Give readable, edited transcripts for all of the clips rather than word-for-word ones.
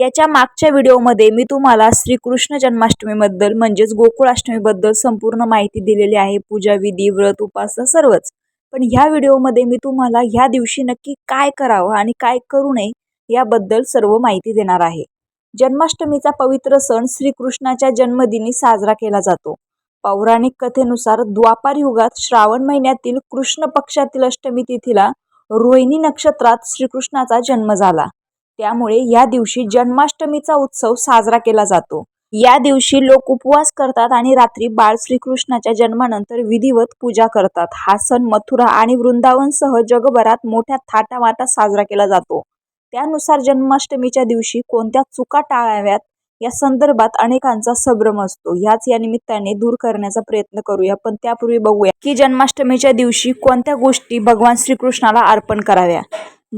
याच्या मागच्या व्हिडिओमध्ये मी तुम्हाला श्रीकृष्ण जन्माष्टमीबद्दल म्हणजेच गोकुळाष्टमीबद्दल संपूर्ण माहिती दिलेली आहे. पूजा विधी, व्रत, उपासना सर्वच. पण ह्या व्हिडिओमध्ये मी तुम्हाला ह्या दिवशी नक्की काय करावं आणि काय करू नये याबद्दल सर्व माहिती देणार आहे. जन्माष्टमीचा पवित्र सण श्रीकृष्णाच्या जन्मदिनी साजरा केला जातो. पौराणिक कथेनुसार द्वापार युगात श्रावण महिन्यातील कृष्ण पक्षातील अष्टमी तिथीला रोहिणी नक्षत्रात श्रीकृष्णाचा जन्म झाला. त्यामुळे या दिवशी जन्माष्टमीचा उत्सव साजरा केला जातो. या दिवशी लोक उपवास करतात आणि रात्री बाळ श्रीकृष्णाच्या जन्मानंतर विधिवत पूजा करतात. हा सण मथुरा आणि वृंदावनसह जगभरात मोठ्या थाटामाटात साजरा केला जातो. त्यानुसार जन्माष्टमीच्या दिवशी कोणत्या चुका टाळाव्यात या संदर्भात अनेकांचा संभ्रम असतो. या निमित्ताने दूर करण्याचा प्रयत्न करूया. पण त्यापूर्वी बघूया की जन्माष्टमीच्या दिवशी कोणत्या गोष्टी भगवान श्रीकृष्णाला अर्पण कराव्या.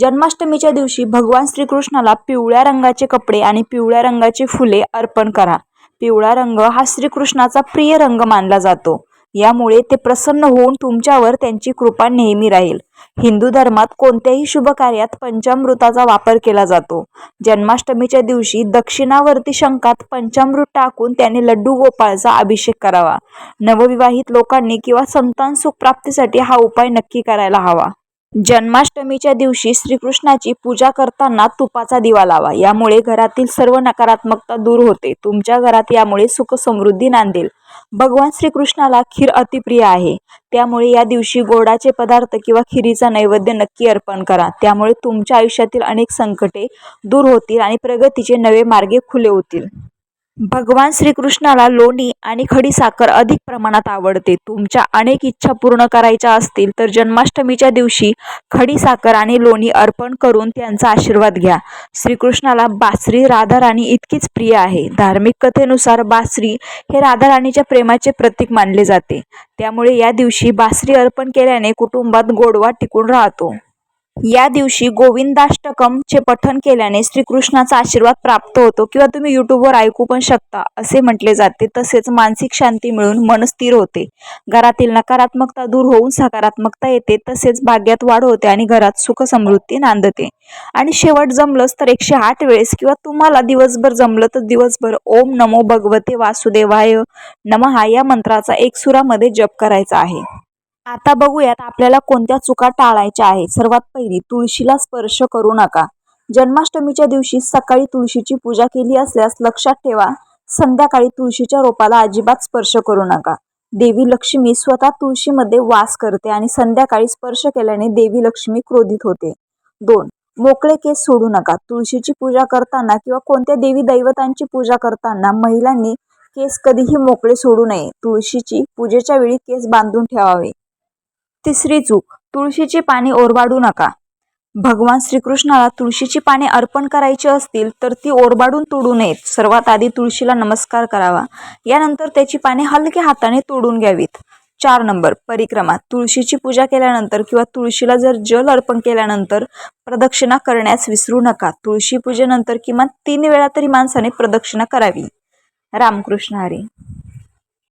जन्माष्टमीच्या दिवशी भगवान श्रीकृष्णाला पिवळ्या रंगाचे कपडे आणि पिवळ्या रंगाची फुले अर्पण करा. पिवळा रंग हा श्रीकृष्णाचा प्रिय रंग मानला जातो. यामुळे ते प्रसन्न होऊन तुमच्यावर त्यांची कृपा नेहमी राहील. हिंदू धर्मात कोणत्याही शुभ कार्यात पंचामृताचा वापर केला जातो. जन्माष्टमीच्या दिवशी दक्षिणावर्ती शंखात पंचामृत टाकून त्याने लड्डू गोपाळाचा अभिषेक करावा. नवविवाहित लोकांनी किंवा संतान सुख प्राप्तीसाठी हा उपाय नक्की करायला हवा. जन्माष्टमीच्या दिवशी श्रीकृष्णाची पूजा करताना तुपाचा दिवा लावा. यामुळे घरातील सर्व नकारात्मकता दूर होते. तुमच्या घरात यामुळे सुख समृद्धी नांदेल. भगवान श्रीकृष्णाला खीर अतिप्रिय आहे. त्यामुळे या दिवशी गोडाचे पदार्थ किंवा खिरीचा नैवेद्य नक्की अर्पण करा. त्यामुळे तुमच्या आयुष्यातील अनेक संकटे दूर होतील आणि प्रगतीचे नवे मार्ग खुले होतील. भगवान श्रीकृष्णाला लोणी आणि खडीसाखर अधिक प्रमाणात आवडते. तुमच्या अनेक इच्छा पूर्ण करायच्या असतील तर जन्माष्टमीच्या दिवशी खडीसाखर आणि लोणी अर्पण करून त्यांचा आशीर्वाद घ्या. श्रीकृष्णाला बासरी राधाराणी इतकीच प्रिय आहे. धार्मिक कथेनुसार बासरी हे राधाराणीच्या प्रेमाचे प्रतीक मानले जाते. त्यामुळे या दिवशी बासरी अर्पण केल्याने कुटुंबात गोडवा टिकून राहतो. या दिवशी गोविंदाष्टकम चे पठण केल्याने श्रीकृष्णाचा आशीर्वाद प्राप्त होतो किंवा तुम्ही यूट्यूबवर ऐकू पण शकता असे म्हटले जाते. तसेच मानसिक शांती मिळून मन स्थिर होते. घरातील नकारात्मकता दूर होऊन सकारात्मकता येते. तसेच भाग्यात वाढ होते आणि घरात सुख समृद्धी नांदते. आणि शेवट जमलंच तर 108 वेळेस किंवा तुम्हाला दिवसभर जमलं तर दिवसभर ओम नमो भगवते वासुदेवाय नमः या मंत्राचा एक सुरामध्ये जप करायचा आहे. आता बघूयात आपल्याला कोणत्या चुका टाळायच्या आहेत. सर्वात पहिली, तुळशीला स्पर्श करू नका. जन्माष्टमीच्या दिवशी सकाळी तुळशीची पूजा केली असल्यास लक्षात ठेवा, संध्याकाळी तुळशीच्या रोपाला अजिबात स्पर्श करू नका. देवी लक्ष्मी स्वतः तुळशीमध्ये वास करते आणि संध्याकाळी स्पर्श केल्याने देवी लक्ष्मी क्रोधित होते. 2. मोकळे केस सोडू नका. तुळशीची पूजा करताना किंवा कोणत्या देवी दैवतांची पूजा करताना महिलांनी केस कधीही मोकळे सोडू नये. तुळशीची पूजेच्या वेळी केस बांधून ठेवावे. तिसरी चूक, तुळशीची पाने ओरबाडू नका. भगवान श्रीकृष्णाला तुळशीची पाने अर्पण करायची असतील तर ती ओरबाडून तोडू नयेत. सर्वात आधी तुळशीला नमस्कार करावा. यानंतर त्याची पाने हलक्या हाताने तोडून घ्यावीत. 4 नंबर, परिक्रमा. तुळशीची पूजा केल्यानंतर किंवा तुळशीला जर जल अर्पण केल्यानंतर प्रदक्षिणा करण्यास विसरू नका. तुळशी पूजेनंतर किमान 3 वेळा तरी माणसाने प्रदक्षिणा करावी. रामकृष्ण हरी.